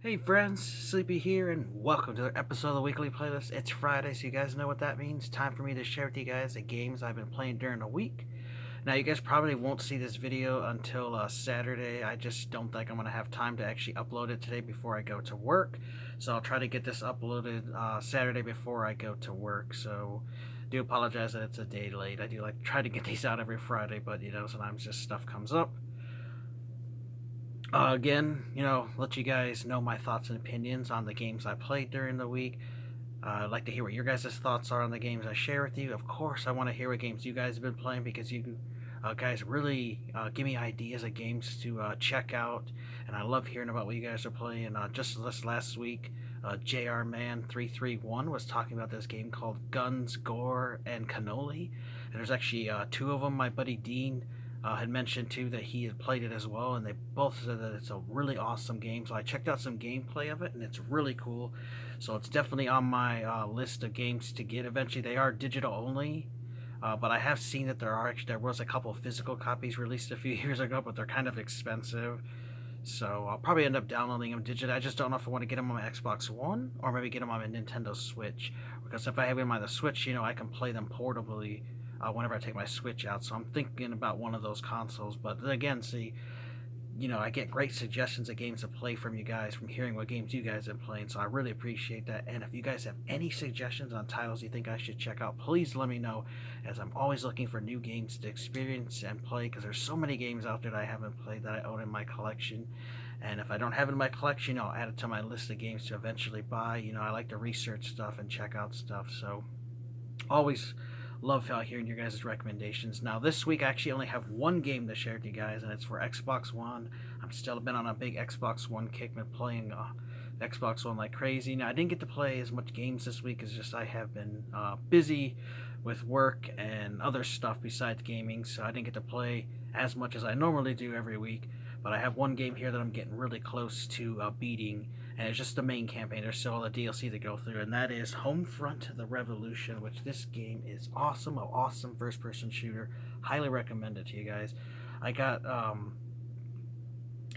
Hey friends, Sleepy here, and welcome to another episode of the Weekly Playlist. It's Friday, so you guys know what that means. Time for me to share with you guys the games I've been playing during the week. Now, you guys probably won't see this video until Saturday. I just don't think I'm going to have time to actually upload it today before I go to work. So I'll try to get this uploaded Saturday before I go to work. So do apologize that it's a day late. I do like try to get these out every Friday, but sometimes just stuff comes up. Again, let you guys know my thoughts and opinions on the games I played during the week. I'd like to hear what your guys' thoughts are on the games I share with you. Of course, I want to hear what games you guys have been playing because you guys really give me ideas of games to check out, and I love hearing about what you guys are playing. Just this last week, JR Man 331 was talking about this game called Guns, Gore, and Cannoli, and there's actually two of them. My buddy Dean had mentioned too that he had played it as well, and they both said that it's a really awesome game. So I checked out some gameplay of it, and it's really cool. So it's definitely on my list of games to get eventually. They are digital only, but I have seen that there was a couple of physical copies released a few years ago, but they're kind of expensive. So I'll probably end up downloading them digitally. I just don't know if I want to get them on my Xbox One or maybe get them on my Nintendo Switch. Because if I have them on the Switch, I can play them portably whenever I take my Switch out. So I'm thinking about one of those consoles. But again, see, I get great suggestions of games to play from you guys from hearing what games you guys have played. So I really appreciate that. And if you guys have any suggestions on titles you think I should check out, please let me know, as I'm always looking for new games to experience and play because there's so many games out there that I haven't played that I own in my collection. And if I don't have it in my collection, I'll add it to my list of games to eventually buy. I like to research stuff and check out stuff. So always love hearing your guys' recommendations. Now, this week I actually only have one game to share with you guys, and it's for Xbox One. I'm still been on a big Xbox One kick, been playing Xbox One like crazy. Now, I didn't get to play as much games this week as just I have been busy with work and other stuff besides gaming, so I didn't get to play as much as I normally do every week. But I have one game here that I'm getting really close to beating, and it's just the main campaign. There's still all the DLC to go through, and that is Homefront: The Revolution, which this game is awesome, an awesome first-person shooter. Highly recommend it to you guys. I got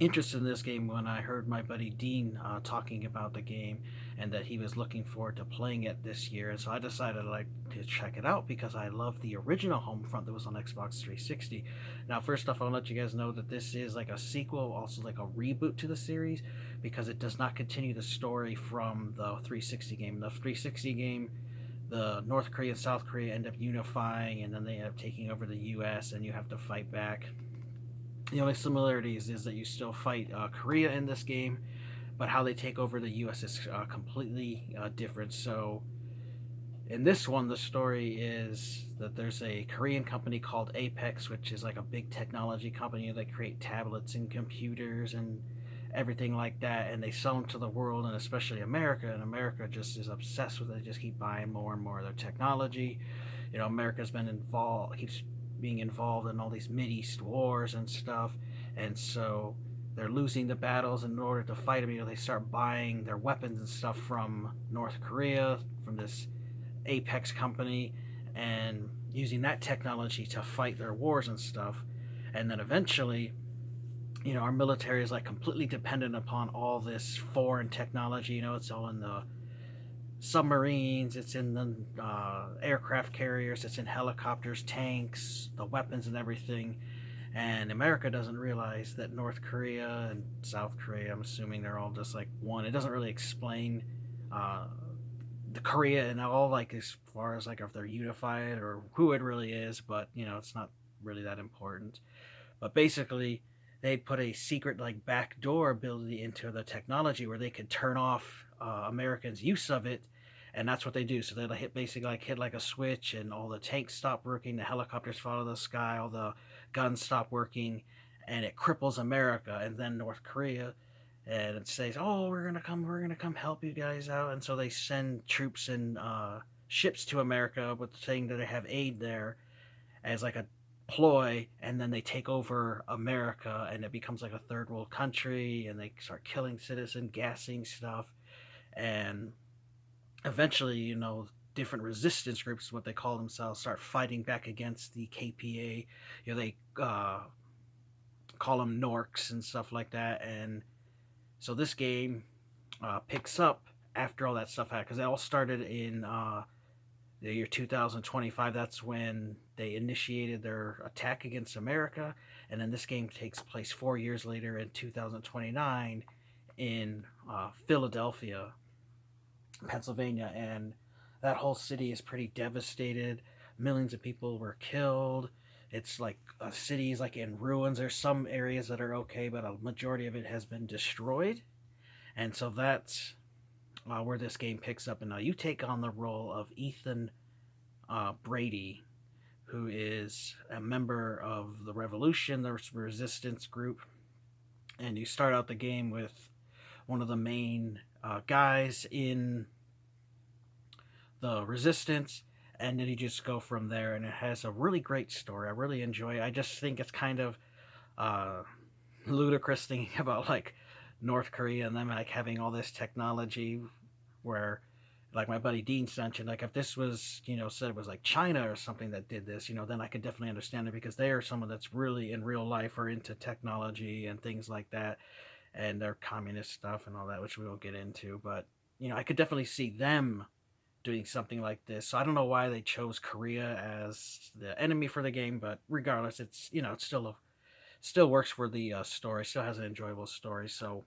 interested in this game when I heard my buddy Dean talking about the game and that he was looking forward to playing it this year. And so I decided to check it out because I love the original Homefront that was on Xbox 360. Now, first off, I'll let you guys know that this is like a sequel, also like a reboot to the series, because it does not continue the story from the 360 game. The 360 game, the North Korea and South Korea end up unifying, and then they end up taking over the U.S., and you have to fight back. The only similarities is that you still fight Korea in this game, but how they take over the U.S. is completely different. So in this one, the story is that there's a Korean company called Apex, which is like a big technology company that create tablets and computers and everything like that, and they sell them to the world, and especially America. And America just is obsessed with it. They just keep buying more and more of their technology. America's been involved, keeps being involved in all these Mideast wars and stuff, and so they're losing the battles. And in order to fight them, they start buying their weapons and stuff from North Korea, from this Apex company, and using that technology to fight their wars and stuff. And then eventually, our military is like completely dependent upon all this foreign technology. It's all in the submarines, it's in the aircraft carriers, it's in helicopters, tanks, the weapons, and everything. And America doesn't realize that North Korea and South Korea, I'm assuming they're all just like one. It doesn't really explain uh, the Korea and all, like as far as like if they're unified or who it really is, but it's not really that important. But basically, they put a secret like backdoor ability into the technology where they could turn off Americans' use of it, and that's what they do. So they hit like a switch, and all the tanks stop working, the helicopters fall out of the sky, all the guns stop working, and it cripples America. And then North Korea, and it says, "Oh, we're gonna come help you guys out," and so they send troops and ships to America with saying that they have aid there as like a ploy, and then they take over America, and it becomes like a third world country, and they start killing citizens, gassing stuff, and eventually, different resistance groups, what they call themselves, start fighting back against the KPA. They call them Norks and stuff like that. And so this game picks up after all that stuff happened, because it all started in the year 2025. That's when they initiated their attack against America, and then this game takes place 4 years later in 2029 in Philadelphia, Pennsylvania, and that whole city is pretty devastated. Millions of people were killed. It's like a city is like in ruins. There's some areas that are okay, but a majority of it has been destroyed. And so that's where this game picks up. And now you take on the role of Ethan Brady, who is a member of the Revolution, the resistance group. And you start out the game with one of the main guys in the resistance, and then you just go from there. And it has a really great story. I really enjoy it. I just think it's kind of uh, ludicrous thinking about like North Korea and them like having all this technology where like my buddy Dean mentioned, like if this was, said it was like China or something that did this, then I could definitely understand it, because they are someone that's really in real life or into technology and things like that, and their communist stuff and all that, which we won't get into. But I could definitely see them doing something like this. So I don't know why they chose Korea as the enemy for the game, but regardless, it's it's still works for the story. Still has an enjoyable story. So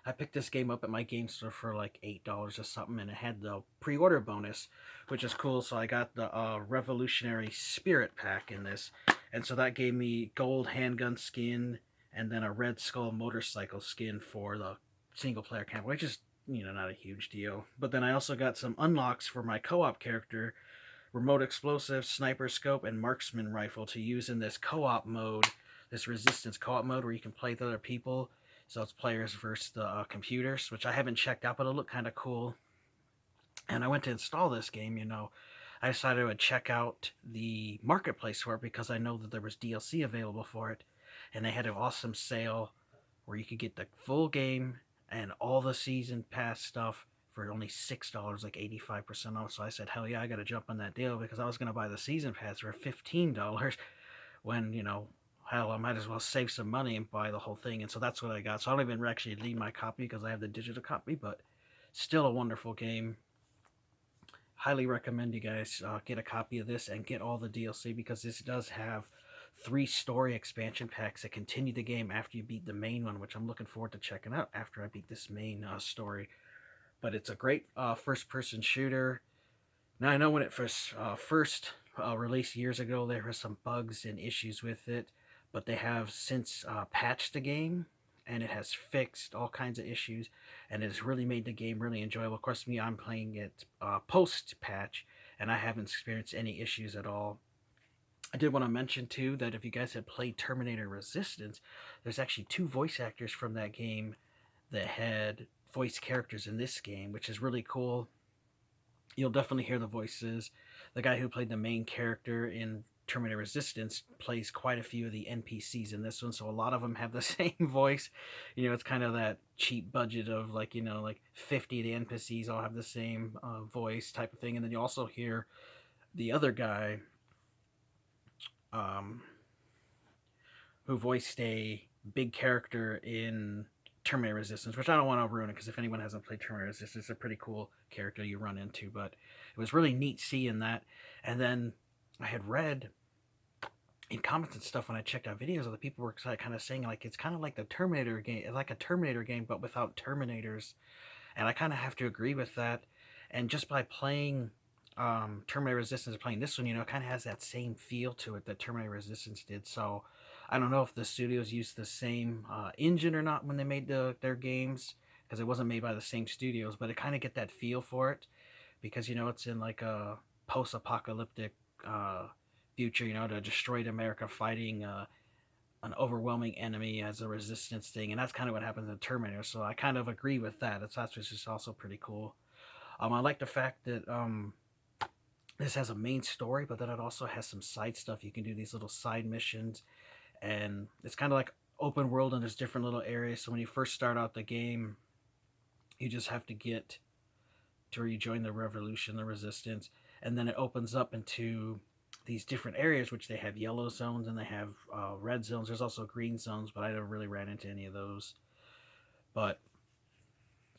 I picked this game up at my game store for like $8 or something, and it had the pre-order bonus, which is cool. So I got the Revolutionary Spirit pack in this, and so that gave me gold handgun skin and then a Red Skull motorcycle skin for the single player camp, which is not a huge deal. But then I also got some unlocks for my co-op character: remote explosive, sniper scope, and marksman rifle to use in this co-op mode, this resistance co-op mode where you can play with other people. So it's players versus the computers, which I haven't checked out, but it'll look kind of cool. And I went to install this game, I decided I would check out the marketplace for it because I know that there was DLC available for it. And they had an awesome sale where you could get the full game and all the season pass stuff for only $6, like 85% off. So I said, hell yeah, I got to jump on that deal, because I was going to buy the season pass for $15 when, hell, I might as well save some money and buy the whole thing. And so that's what I got. So I don't even actually need my copy because I have the digital copy, but still a wonderful game. Highly recommend you guys get a copy of this and get all the DLC, because this does have 3 story expansion packs that continue the game after you beat the main one, which I'm looking forward to checking out after I beat this main story. But it's a great first-person shooter. Now, I know when it first released years ago, there were some bugs and issues with it, but they have since patched the game, and it has fixed all kinds of issues, and it has really made the game really enjoyable. Of course, I'm playing it post-patch, and I haven't experienced any issues at all. I did want to mention, too, that if you guys had played Terminator Resistance, there's actually 2 voice actors from that game that had voice characters in this game, which is really cool. You'll definitely hear the voices. The guy who played the main character in Terminator Resistance plays quite a few of the NPCs in this one, so a lot of them have the same voice. It's kind of that cheap budget of like 50 of the NPCs all have the same voice type of thing. And then you also hear the other guy who voiced a big character in Terminator Resistance, which I don't want to ruin it, because if anyone hasn't played Terminator Resistance, it's a pretty cool character you run into. But it was really neat seeing that. And then I had read in comments and stuff when I checked out videos of the people were kind of saying like it's kind of like the Terminator game, like a Terminator game but without Terminators, and I kind of have to agree with that. And just by playing Terminator Resistance, playing this one, it kind of has that same feel to it that Terminator Resistance did. So I don't know if the studios used the same engine or not when they made their games, because it wasn't made by the same studios, but I kind of get that feel for it, because it's in like a post-apocalyptic future, to destroyed America fighting an overwhelming enemy as a resistance thing, and that's kind of what happens in Terminator. So I kind of agree with that. That's just also pretty cool. I like the fact that this has a main story, but then it also has some side stuff. You can do these little side missions, and it's kind of like open world, and there's different little areas. So when you first start out the game, you just have to get to where you join the revolution, the resistance, and then it opens up into these different areas, which they have yellow zones and they have red zones. There's also green zones, but I never really ran into any of those. But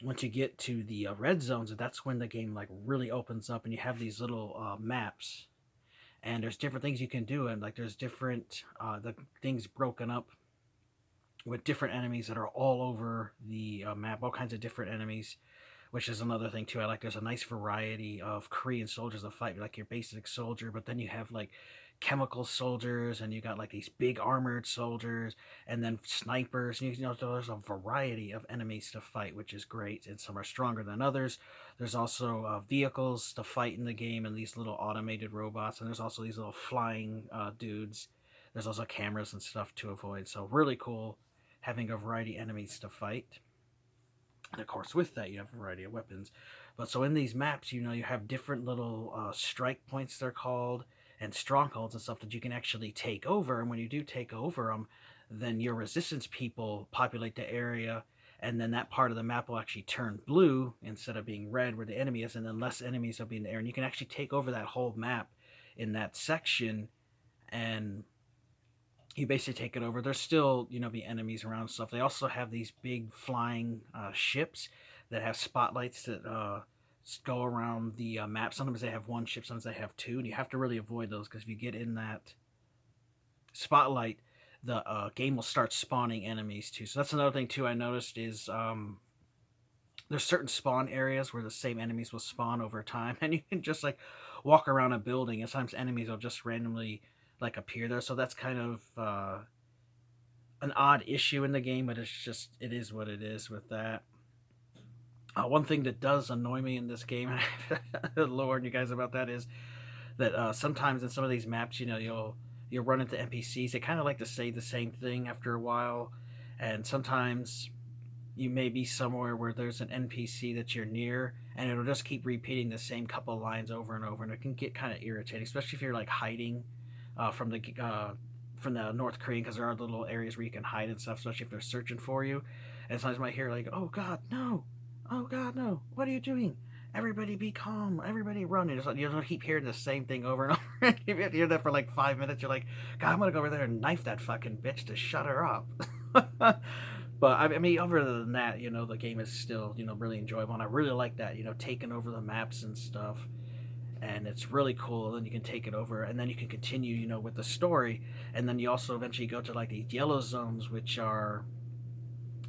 once you get to the red zones, that's when the game like really opens up, and you have these little maps, and there's different things you can do, and like there's different the things broken up with different enemies that are all over the map, all kinds of different enemies, which is another thing too. I like there's a nice variety of Korean soldiers that fight, like your basic soldier, but then you have like chemical soldiers, and you got like these big armored soldiers, and then snipers. You know, there's a variety of enemies to fight, which is great, and some are stronger than others. There's also vehicles to fight in the game, and these little automated robots, and there's also these little flying dudes. There's also cameras and stuff to avoid, so really cool having a variety of enemies to fight. And of course, with that, you have a variety of weapons. But so in these maps, you know, you have different little strike points, they're called, and strongholds and stuff that you can actually take over. And when you do take over them, then your resistance people populate the area, and then that part of the map will actually turn blue instead of being red where the enemy is, and then less enemies will be in the air. And you can actually take over that whole map in that section, and you basically take it over. There's still, you know, be enemies around and stuff. They also have these big flying ships that have spotlights that go around the map. Sometimes they have one ship, sometimes they have two, and you have to really avoid those, because if you get in that spotlight, the game will start spawning enemies too. So that's another thing too I noticed is there's certain spawn areas where the same enemies will spawn over time, and you can just like walk around a building, and sometimes enemies will just randomly like appear there. So that's kind of an odd issue in the game, but it is what it is with that. One thing that does annoy me in this game, and I'll warn you guys about that, is that sometimes in some of these maps, you know, you'll run into NPCs. They kind of like to say the same thing after a while, and sometimes you may be somewhere where there's an NPC that you're near, and it'll just keep repeating the same couple lines over and over, and it can get kind of irritating, especially if you're like hiding from the North Korean, because there are little areas where you can hide and stuff, especially if they're searching for you. And sometimes you might hear like, "Oh God, no! Oh God, no! What are you doing? Everybody be calm! Everybody run!" And you'll keep hearing the same thing over and over. If you hear that for like 5 minutes, you're like, "God, I'm gonna go over there and knife that fucking bitch to shut her up." But I mean, other than that, you know, the game is still, you know, really enjoyable, and I really like that, you know, taking over the maps and stuff, and it's really cool. And you can take it over, and then you can continue, you know, with the story, and then you also eventually go to like these yellow zones, which are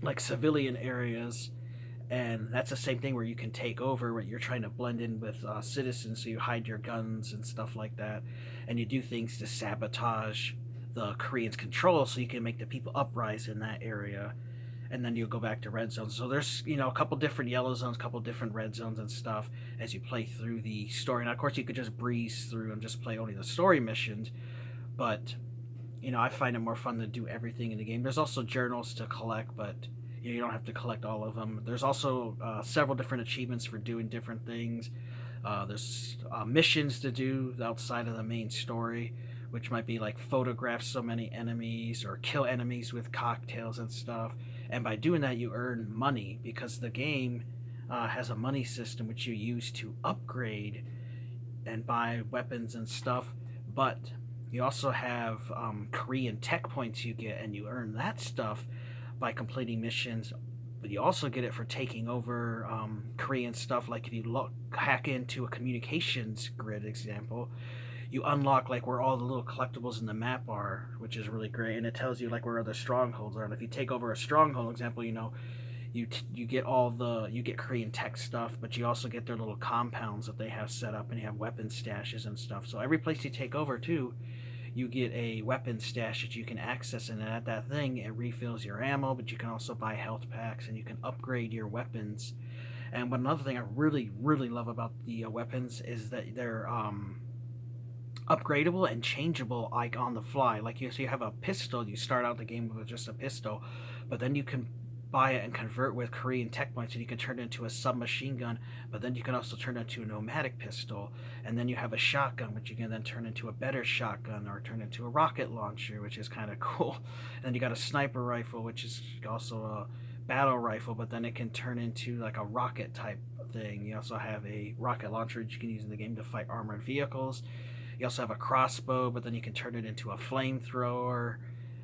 like civilian areas, and that's the same thing where you can take over, where you're trying to blend in with citizens, so you hide your guns and stuff like that, and you do things to sabotage the Koreans' control, so you can make the people uprise in that area, and then you'll go back to red zones. So there's, you know, a couple different yellow zones, a couple different red zones and stuff as you play through the story. Now, of course, you could just breeze through and just play only the story missions, but you know, I find it more fun to do everything in the game. There's also journals to collect, but you don't have to collect all of them. There's also several different achievements for doing different things. There's missions to do outside of the main story, which might be like photograph so many enemies or kill enemies with cocktails and stuff. And by doing that, you earn money, because the game has a money system which you use to upgrade and buy weapons and stuff. But you also have Korean tech points you get, and you earn that stuff by completing missions. But you also get it for taking over Korean stuff. Like if you hack into a communications grid example, you unlock like where all the little collectibles in the map are, which is really great, and it tells you like where other strongholds are. And if you take over a stronghold, example, you know, you get you get Korean tech stuff, but you also get their little compounds that they have set up, and you have weapon stashes and stuff. So every place you take over too, you get a weapon stash that you can access, and at that thing it refills your ammo, but you can also buy health packs, and you can upgrade your weapons. And another thing I really love about the weapons is that they're upgradable and changeable, like on the fly. Like so you have a pistol, you start out the game with just a pistol, but then you can buy it and convert with Korean tech points, and you can turn it into a submachine gun, but then you can also turn it into a pneumatic pistol. And then you have a shotgun, which you can then turn into a better shotgun, or turn into a rocket launcher, which is kind of cool. And then you got a sniper rifle, which is also a battle rifle, but then it can turn into like a rocket type thing. You also have a rocket launcher that you can use in the game to fight armored vehicles. You also have a crossbow, but then you can turn it into a flamethrower.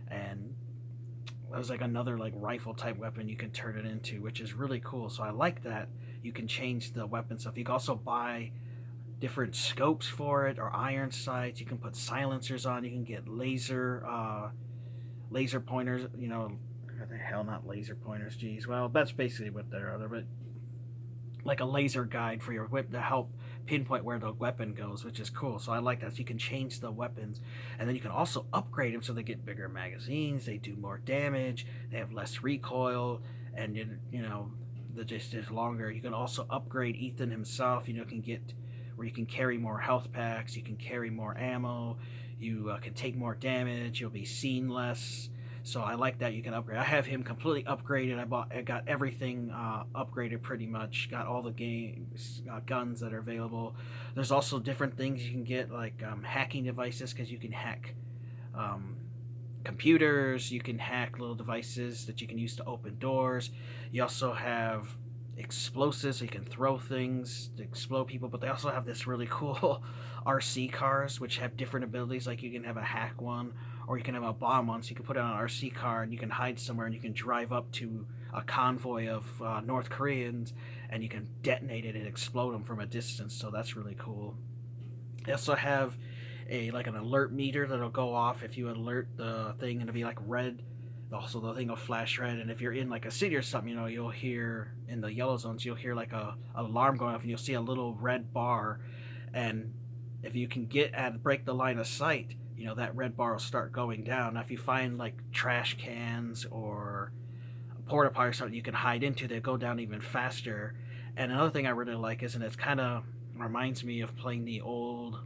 And there's like another like rifle type weapon you can turn it into, which is really cool. So I like that you can change the weapon stuff. You can also buy different scopes for it or iron sights. You can put silencers on. You can get laser pointers. What the hell, not laser pointers. Geez, well that's basically what they're. But like a laser guide for your whip to help pinpoint where the weapon goes, which is cool. So I like that. So you can change the weapons, and then you can also upgrade them so they get bigger magazines, they do more damage, they have less recoil, and the just is longer. You can also upgrade Ethan himself. Can get where you can carry more health packs, you can carry more ammo, you can take more damage, you'll be seen less. So I like that you can upgrade. I have him completely upgraded. I got everything upgraded pretty much. Got all the games guns that are available. There's also different things you can get like hacking devices because you can hack um, computers. You can hack little devices that you can use to open doors. You also have explosives, so you can throw things to explode people. But they also have this really cool RC cars, which have different abilities. Like you can have a hack one, or you can have a bomb one. So you can put it on an RC car, and you can hide somewhere, and you can drive up to a convoy of North Koreans, and you can detonate it and explode them from a distance. So that's really cool. They also have an alert meter that'll go off if you alert the thing, and it'll be like red. Also, the thing will flash red, and if you're in like a city or something, you'll hear in the yellow zones, you'll hear like a alarm going off, and you'll see a little red bar, and if you can break the line of sight, that red bar will start going down. Now, if you find like trash cans or a porta potty or something you can hide into, they go down even faster. And another thing I really like is, and it's kind of reminds me of playing the old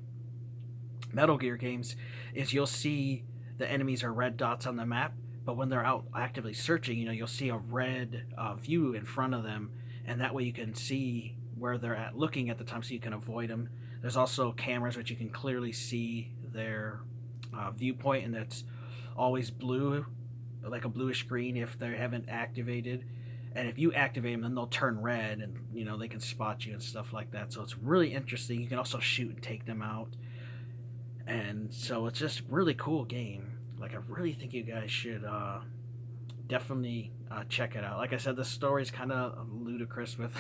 Metal Gear games, is you'll see the enemies are red dots on the map, but when they're out actively searching, you'll see a red view in front of them, and that way you can see where they're at looking at the time, so you can avoid them. There's also cameras which you can clearly see their viewpoint, and that's always blue, like a bluish green if they haven't activated. And if you activate them, then they'll turn red, and they can spot you and stuff like that. So it's really interesting. You can also shoot and take them out, and so it's just really cool game. Like I really think you guys should definitely check it out. Like I said, the story's kind of ludicrous with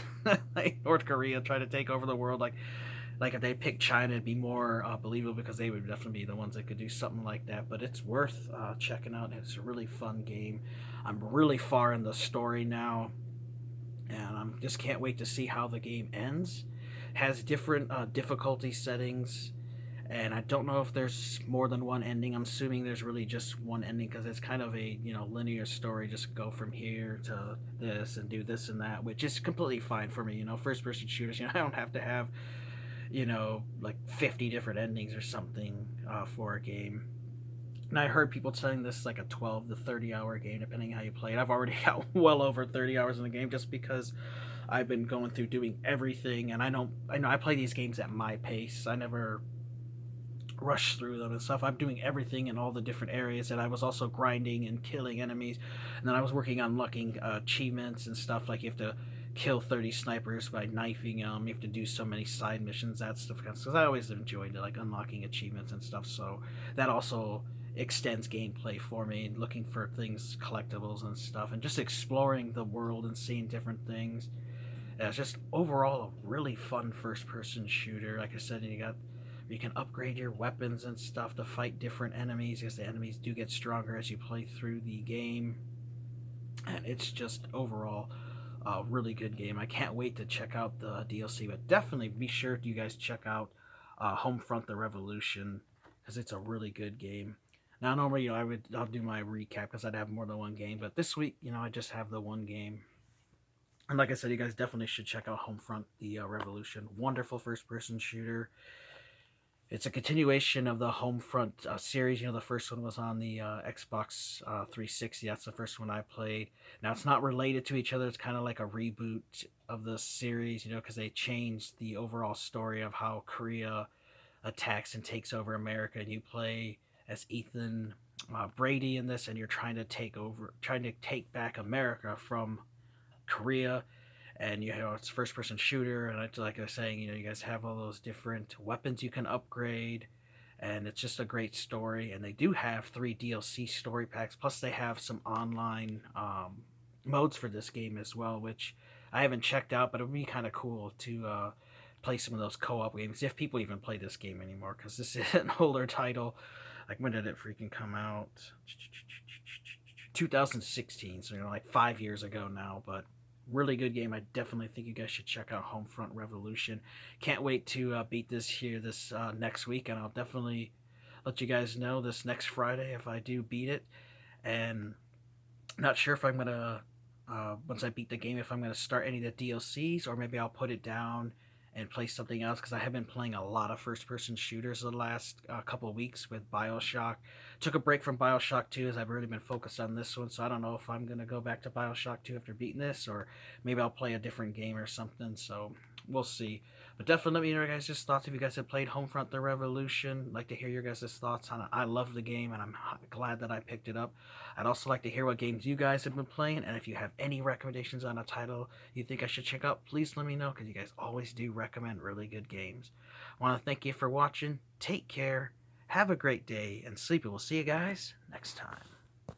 like North Korea trying to take over the world. Like if they picked China, it'd be more believable because they would definitely be the ones that could do something like that. But it's worth checking out. It's a really fun game. I'm really far in the story now, and I just can't wait to see how the game ends. Has different difficulty settings, and I don't know if there's more than one ending. I'm assuming there's really just one ending because it's kind of a linear story. Just go from here to this and do this and that, which is completely fine for me. First person shooters. I don't have to have like 50 different endings or something for a game. And I heard people saying this is like a 12 to 30 hour game, depending how you play it. I've already got well over 30 hours in the game just because I've been going through doing everything, and I know I play these games at my pace. I never rush through them and stuff. I'm doing everything in all the different areas, and I was also grinding and killing enemies, and then I was working on unlocking achievements and stuff. Like you have to kill 30 snipers by knifing them. You have to do so many side missions, that stuff. Because I always enjoyed like unlocking achievements and stuff. So that also extends gameplay for me, looking for things, collectibles and stuff, and just exploring the world and seeing different things. And it's just overall a really fun first-person shooter. Like I said, you can upgrade your weapons and stuff to fight different enemies, because the enemies do get stronger as you play through the game. And it's just overall a really good game. I can't wait to check out the DLC, but definitely be sure you guys check out Homefront: The Revolution, because it's a really good game. Now, normally, I'll do my recap because I'd have more than one game, but this week, I just have the one game. And like I said, you guys definitely should check out Homefront: The Revolution. Wonderful first-person shooter. It's a continuation of the Homefront series. The first one was on the Xbox 360. That's the first one I played. Now, it's not related to each other. It's kind of like a reboot of the series, because they changed the overall story of how Korea attacks and takes over America. And you play as Ethan Brady in this, and you're trying to take back America from Korea. And it's a first-person shooter, and it's like I was saying, you guys have all those different weapons you can upgrade, and it's just a great story. And they do have 3 DLC story packs, plus they have some online modes for this game as well, which I haven't checked out, but it would be kind of cool to play some of those co-op games if people even play this game anymore, because this is an older title. Like, when did it freaking come out? 2016, so like 5 years ago now. But really good game. I definitely think you guys should check out Homefront Revolution. Can't wait to beat this next week, and I'll definitely let you guys know this next Friday if I do beat it. And not sure if I'm gonna once I beat the game, if I'm gonna start any of the DLCs, or maybe I'll put it down and play something else, because I have been playing a lot of first-person shooters the last couple of weeks with BioShock. Took a break from BioShock 2 as I've really been focused on this one, so I don't know if I'm gonna go back to BioShock 2 after beating this, or maybe I'll play a different game or something. So we'll see. But definitely let me know your guys' thoughts if you guys have played Homefront: The Revolution. I'd like to hear your guys' thoughts on it. I love the game, and I'm glad that I picked it up. I'd also like to hear what games you guys have been playing, and if you have any recommendations on a title you think I should check out, please let me know, because you guys always do recommend really good games. I want to thank you for watching. Take care, have a great day, and Sleepy. We'll see you guys next time.